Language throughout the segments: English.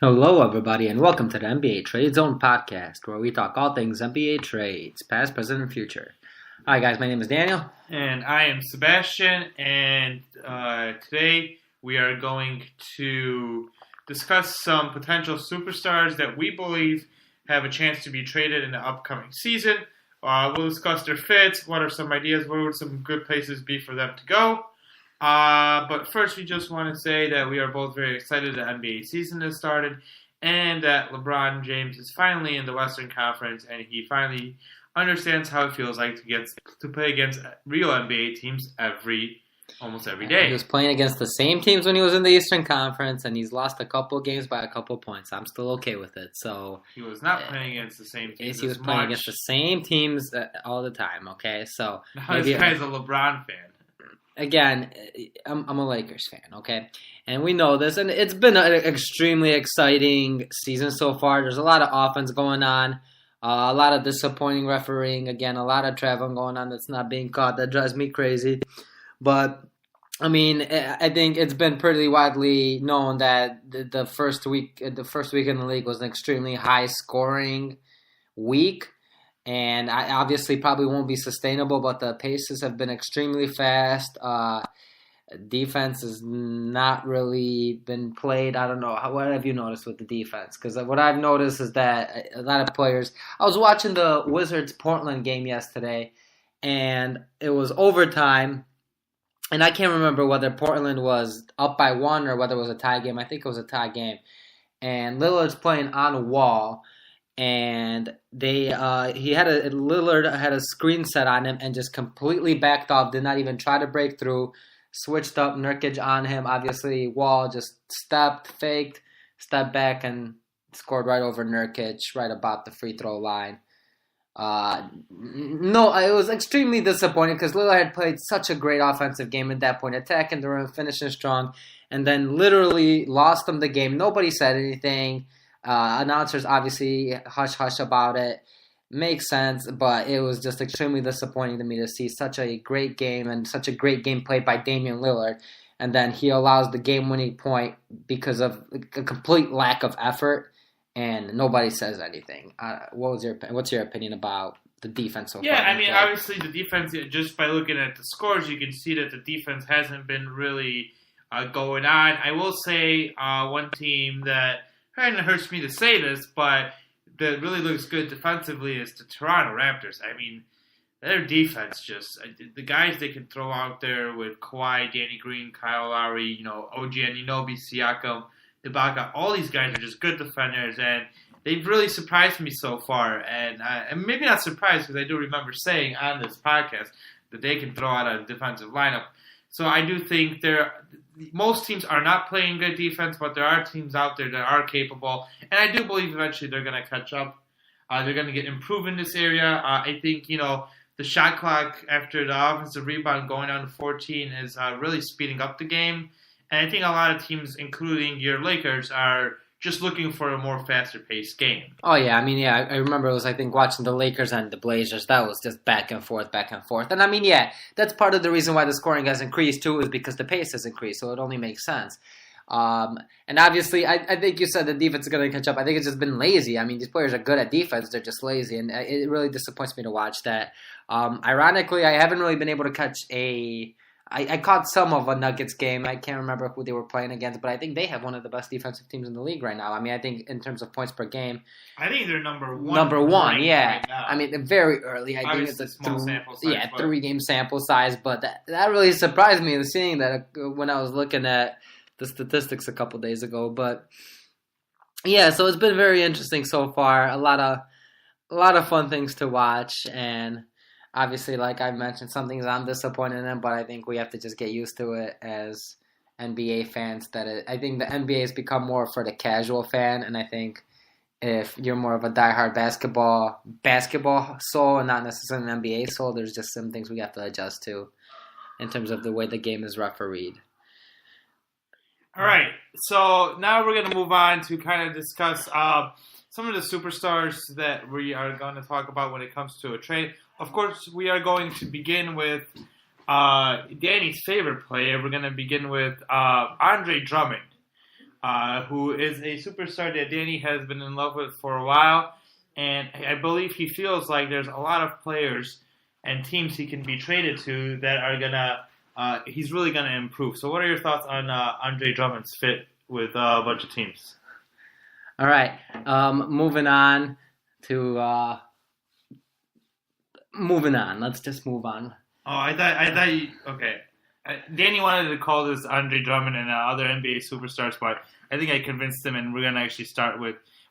Hello, everybody, and welcome to the NBA Trade Zone podcast, where we talk all things NBA trades, past, present, and future. Hi, guys. My name is Daniel. And I am Sebastian, and today we are going to discuss some potential superstars that we believe have a chance to be traded in the upcoming season. We'll discuss their fits, what are some ideas, where would some good places be for them to go. But first, we just want to say that we are both very excited that NBA season has started and that LeBron James is finally in the Western Conference and he finally understands how it feels like to play against real NBA teams almost every day. He was playing against the same teams when he was in the Eastern Conference, and he's lost a couple of games by a couple of points. I'm still okay with it. So he was not playing against the same teams. He was playing against the same teams all the time. Okay, so now this guy's a LeBron fan. Again, I'm a Lakers fan, okay? And we know this, and it's been an extremely exciting season so far. There's a lot of offense going on, a lot of disappointing refereeing. Again, a lot of traveling going on that's not being caught. That drives me crazy. But, I mean, I think it's been pretty widely known that the first week in the league was an extremely high-scoring week. And I obviously probably won't be sustainable, but the paces have been extremely fast. Defense has not really been played. I don't know. What have you noticed with the defense? Because what I've noticed is that a lot of players... I was watching the Wizards-Portland game yesterday, and it was overtime. And I can't remember whether Portland was up by one or whether it was a tie game. I think it was a tie game. And Lillard's playing on a wall. And Lillard had a screen set on him and just completely backed off, did not even try to break through, switched up Nurkic on him. Obviously, Wall just faked, stepped back, and scored right over Nurkic, right about the free throw line. No, it was extremely disappointing because Lillard had played such a great offensive game at that point, attacking the rim, finishing strong, and then literally lost them the game. Nobody said anything. Announcers obviously hush about it. Makes sense, but it was just extremely disappointing to me to see such a great game and such a great game played by Damian Lillard, and then he allows the game-winning point because of a complete lack of effort, and nobody says anything. What's your opinion about the defense so far? Yeah, I mean, obviously the defense, just by looking at the scores, you can see that the defense hasn't been really going on. I will say one team that kind of hurts me to say this, but that really looks good defensively is the Toronto Raptors. I mean, their defense just the guys they can throw out there with Kawhi, Danny Green, Kyle Lowry, OG Anunoby, Siakam, Ibaka. All these guys are just good defenders, and they've really surprised me so far. And maybe not surprised because I do remember saying on this podcast that they can throw out a defensive lineup. So I do think most teams are not playing good defense, but there are teams out there that are capable. And I do believe eventually they're going to catch up. They're going to get improved in this area. I think, the shot clock after the offensive rebound going down to 14 is really speeding up the game. And I think a lot of teams, including your Lakers, are just looking for a more faster-paced game. Oh, yeah. I mean, I remember it was, watching the Lakers and the Blazers. That was just back and forth. And, I mean, yeah, that's part of the reason why the scoring has increased, too, is because the pace has increased, so it only makes sense. And obviously, I think you said the defense is going to catch up. I think it's just been lazy. I mean, these players are good at defense. They're just lazy, and it really disappoints me to watch that. Ironically, I haven't really been able to catch I caught some of a Nuggets game. I can't remember who they were playing against, but I think they have one of the best defensive teams in the league right now. I mean, I think in terms of points per game. I think they're number one. Number one, yeah. Right now. I mean, very early. I think it's a small sample size. Yeah, 3-game sample size, but that really surprised me seeing that when I was looking at the statistics a couple days ago. But yeah, so it's been very interesting so far. A lot of fun things to watch, and obviously, like I mentioned, some things I'm disappointed in, but I think we have to just get used to it as NBA fans. I think the NBA has become more for the casual fan, and I think if you're more of a diehard basketball soul and not necessarily an NBA soul, there's just some things we have to adjust to in terms of the way the game is refereed. All right, so now we're going to move on to kind of discuss some of the superstars that we are going to talk about when it comes to a trade. Of course, we are going to begin with Danny's favorite player. We're going to begin with Andre Drummond. who is a superstar that Danny has been in love with for a while. And I believe he feels like there's a lot of players and teams he can be traded to that are he's really gonna improve. So, what are your thoughts on Andre Drummond's fit with a bunch of teams? All right, moving on to moving on. Let's just move on. Oh, I thought you okay. Danny wanted to call this Andre Drummond and other NBA superstars, but I think I convinced him, and we're gonna actually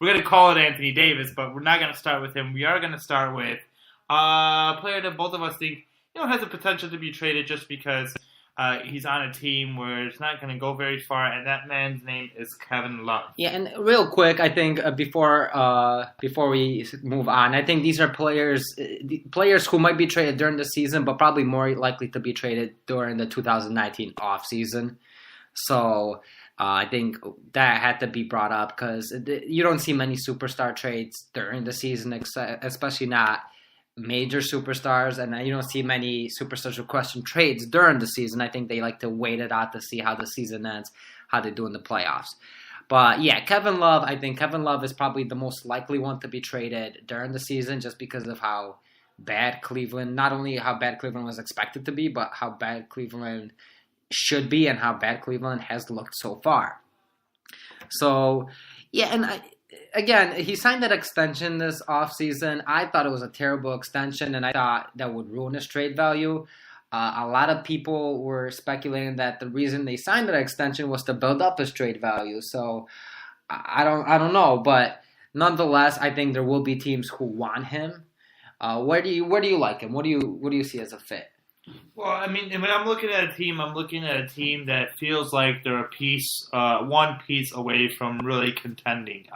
we're gonna call it Anthony Davis, but we're not gonna start with him. We are gonna start with a player that both of us think has the potential to be traded just because he's on a team where it's not going to go very far, and that man's name is Kevin Love. Yeah, and real quick, I think before we move on, I think these are players who might be traded during the season, but probably more likely to be traded during the 2019 offseason. So I think that had to be brought up because you don't see many superstar trades during the season, especially not major superstars, and you don't see many superstars requesting trades during the season. I think they like to wait it out to see how the season ends, how they do in the playoffs. But yeah, Kevin Love, I think Kevin Love is probably the most likely one to be traded during the season just because of how bad Cleveland, not only how bad Cleveland was expected to be, but how bad Cleveland should be and how bad Cleveland has looked so far. So yeah, and again, he signed that extension this offseason. I thought it was a terrible extension, and I thought that would ruin his trade value. A lot of people were speculating that the reason they signed that extension was to build up his trade value. So I don't know, but nonetheless, I think there will be teams who want him. Where do you like him? What do you see as a fit? Well, I mean, when I'm looking at a team, I'm looking at a team that feels like they're one piece away from really contending.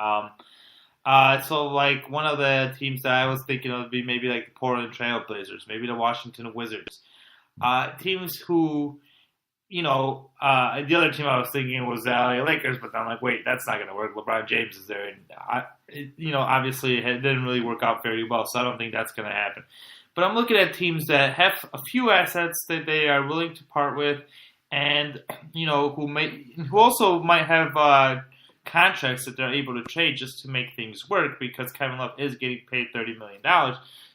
So like one of the teams that I was thinking of would be maybe like the Portland Trail Blazers, maybe the Washington Wizards. Teams who, the other team I was thinking was the LA Lakers, but I'm like, wait, that's not going to work. LeBron James is there, and obviously it didn't really work out very well, so I don't think that's going to happen. But I'm looking at teams that have a few assets that they are willing to part with, and who also might have contracts that they're able to trade just to make things work because Kevin Love is getting paid $30 million.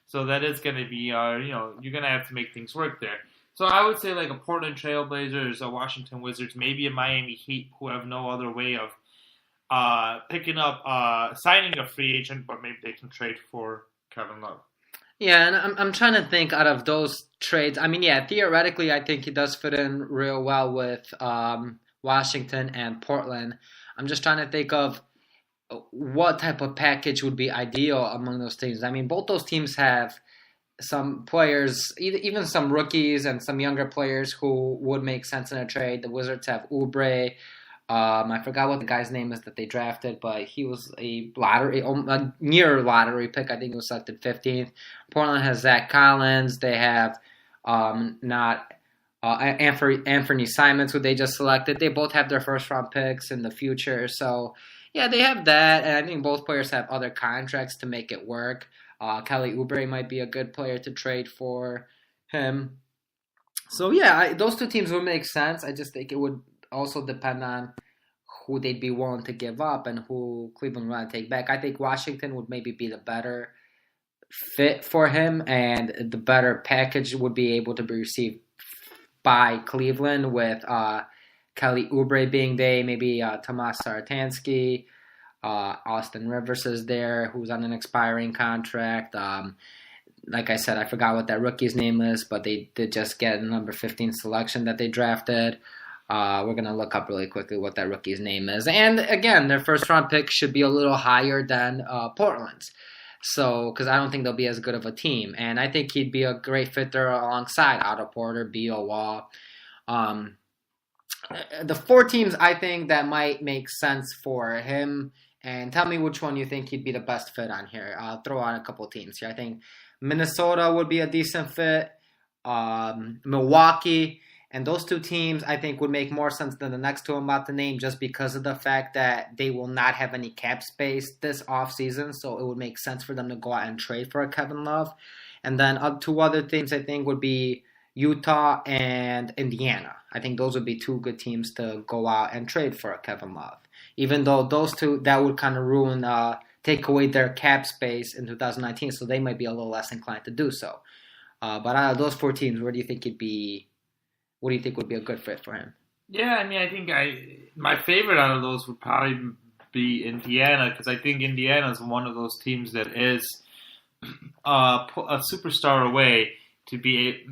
So that is going to be, you're going to have to make things work there. So I would say like a Portland Trail Blazers, a Washington Wizards, maybe a Miami Heat who have no other way of picking up, signing a free agent, but maybe they can trade for Kevin Love. Yeah, and I'm trying to think out of those trades. I mean, yeah, theoretically, I think he does fit in real well with Washington and Portland. I'm just trying to think of what type of package would be ideal among those teams. I mean, both those teams have some players, even some rookies and some younger players who would make sense in a trade. The Wizards have Oubre. I forgot what the guy's name is that they drafted, but he was a near lottery pick. I think he was selected 15th. Portland has Zach Collins. They have Anthony Simons, who they just selected. They both have their first-round picks in the future. So, yeah, they have that, and I think both players have other contracts to make it work. Kelly Oubre might be a good player to trade for him. So, yeah, those two teams would make sense. I just think it would also depend on who they'd be willing to give up and who Cleveland would want to take back. I think Washington would maybe be the better fit for him, and the better package would be able to be received by Cleveland with Kelly Oubre being there, maybe Tomas Saransky, Austin Rivers is there, who's on an expiring contract. Like I said, I forgot what that rookie's name is, but they did just get a number 15 selection that they drafted. We're going to look up really quickly what that rookie's name is. And again, their first round pick should be a little higher than Portland's. So, because I don't think they'll be as good of a team. And I think he'd be a great fit there alongside Otto Porter, B.O. Wall. The four teams I think that might make sense for him. And tell me which one you think he'd be the best fit on here. I'll throw out a couple of teams here. I think Minnesota would be a decent fit. Milwaukee. And those two teams, I think, would make more sense than the next two I'm about to name just because of the fact that they will not have any cap space this offseason. So it would make sense for them to go out and trade for a Kevin Love. And then two other teams, I think, would be Utah and Indiana. I think those would be two good teams to go out and trade for a Kevin Love. even though those two, that would kind of take away their cap space in 2019, so they might be a little less inclined to do so. But out of those 4 teams, what do you think would be a good fit for him? Yeah, I mean, I think my favorite out of those would probably be Indiana, because I think Indiana is one of those teams that is a superstar away to be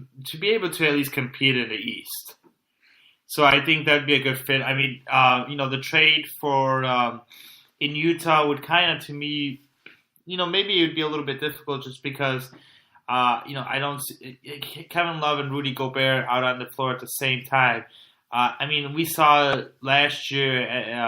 able to at least compete in the East. So I think that'd be a good fit. I mean, the trade for in Utah would kind of, to me, maybe it would be a little bit difficult just because, I don't see Kevin Love and Rudy Gobert out on the floor at the same time. I mean, we saw last year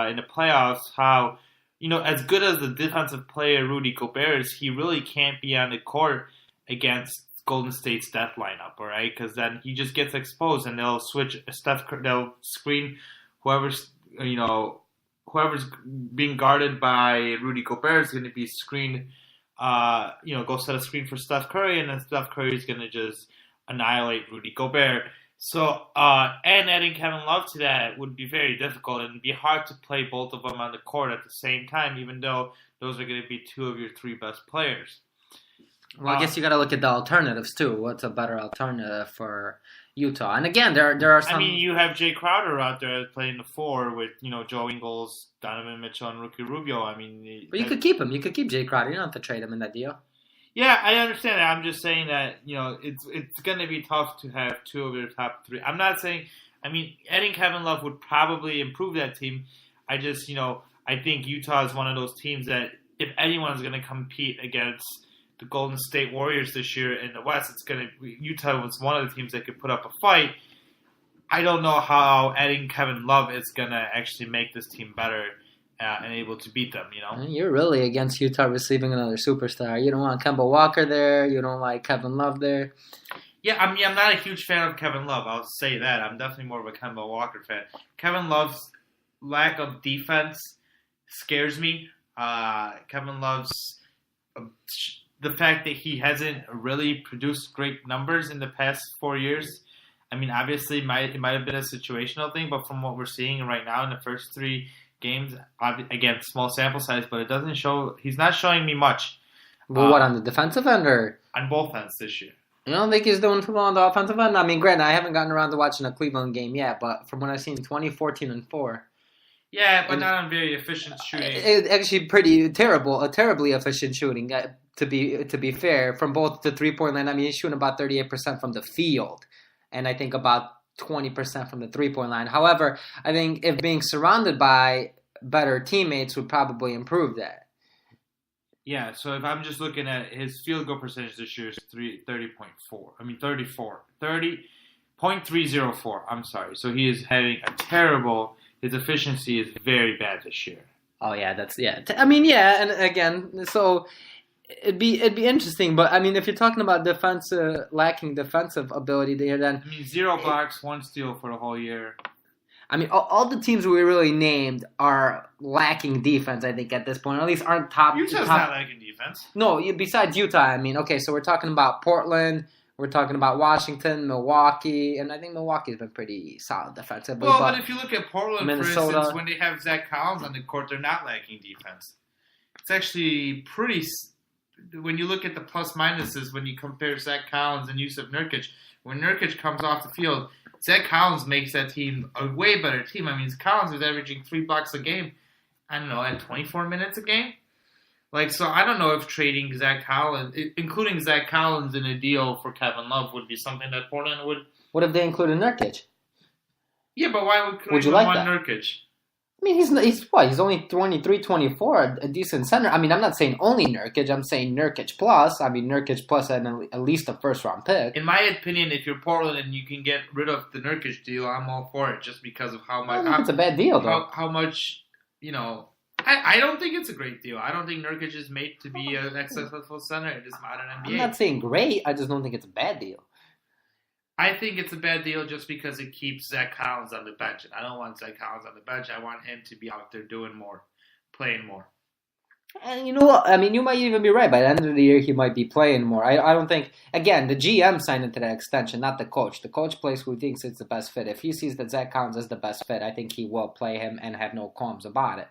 in the playoffs how, as good as the defensive player Rudy Gobert is, he really can't be on the court against Golden State's death lineup, all right? Because then he just gets exposed, and they'll they'll screen whoever's being guarded by Rudy Gobert is going to be screened. Go set a screen for Steph Curry, and then Steph Curry is going to just annihilate Rudy Gobert. So, and adding Kevin Love to that would be very difficult, and it'd be hard to play both of them on the court at the same time, even though those are going to be 2 of your 3 best players. Well, I guess you got to look at the alternatives too. What's a better alternative for Utah? And again, there are some. I mean, you have Jay Crowder out there playing the 4 with Joe Ingles, Donovan Mitchell, and Ricky Rubio. I mean, but you could keep him. You could keep Jay Crowder. You don't have to trade him in that deal. Yeah, I understand that. I'm just saying that it's going to be tough to have 2 of your top 3. I'm not saying. I mean, adding Kevin Love would probably improve that team. I just I think Utah is one of those teams that if anyone's going to compete against the Golden State Warriors this year in the West, Utah was one of the teams that could put up a fight. I don't know how adding Kevin Love is going to actually make this team better and able to beat them, You're really against Utah receiving another superstar. You don't want Kemba Walker there. You don't like Kevin Love there. Yeah, I mean, I'm not a huge fan of Kevin Love. I'll say that. I'm definitely more of a Kemba Walker fan. Kevin Love's lack of defense scares me. Kevin Love's the fact that he hasn't really produced great numbers in the past 4 years. I mean, obviously, it might have been a situational thing, but from what we're seeing right now in the first 3 games, again, small sample size, but it doesn't show. He's not showing me much. Well, what, on the defensive end or on both ends this year? You don't think he's doing too well on the offensive end? I mean, granted, I haven't gotten around to watching a Cleveland game yet, but from what I've seen, 2014 and 4. Yeah, but not on very efficient shooting. It's actually terribly efficient shooting. To be fair, from both the 3-point line, I mean, he's shooting about 38% from the field, and I think about 20% from the 3-point line. However, I think if being surrounded by better teammates would probably improve that. Yeah, so if I'm just looking at his field goal percentage this year is 30.4. I mean 30.304. I'm sorry. So he is having a terrible. His efficiency is very bad this year. Oh yeah, I mean, yeah, and again, so. It'd be interesting, but I mean, if you're talking about lacking defensive ability there, then I mean, 0 blocks, 1 steal for the whole year. I mean, all the teams we really named are lacking defense. I think at this point, or at least aren't top. Utah's not lacking defense. No, besides Utah, I mean, okay, so we're talking about Portland, we're talking about Washington, Milwaukee, and I think Milwaukee's been pretty solid defensively. Well, but if you look at Portland, Minnesota, for instance, when they have Zach Collins on the court, they're not lacking defense. It's actually pretty. When you look at the plus minuses, when you compare Zach Collins and Jusuf Nurkic, when Nurkic comes off the field, Zach Collins makes that team a way better team. I mean, Collins is averaging 3 blocks a game. I don't know, at 24 minutes a game. So I don't know if trading Zach Collins, including Zach Collins in a deal for Kevin Love, would be something that Portland would. What if they included Nurkic? Yeah, but why would you like want that? Nurkic? I mean, he's what? He's only 23, 24, a decent center. I mean, I'm not saying only Nurkic. I'm saying Nurkic plus. I mean, Nurkic plus at least a first-round pick. In my opinion, if you're Portland and you can get rid of the Nurkic deal, I'm all for it just because of how much. I think it's a bad deal, though. How much, I don't think it's a great deal. I don't think Nurkic is made to be an successful center in this modern NBA. I'm not saying great. I just don't think it's a bad deal. I think it's a bad deal just because it keeps Zach Collins on the bench. And I don't want Zach Collins on the bench. I want him to be out there doing more, playing more. And you know what? I mean, you might even be right. By the end of the year, he might be playing more. I don't think, again, the GM signed into that extension, not the coach. The coach plays who thinks it's the best fit. If he sees that Zach Collins is the best fit, I think he will play him and have no qualms about it.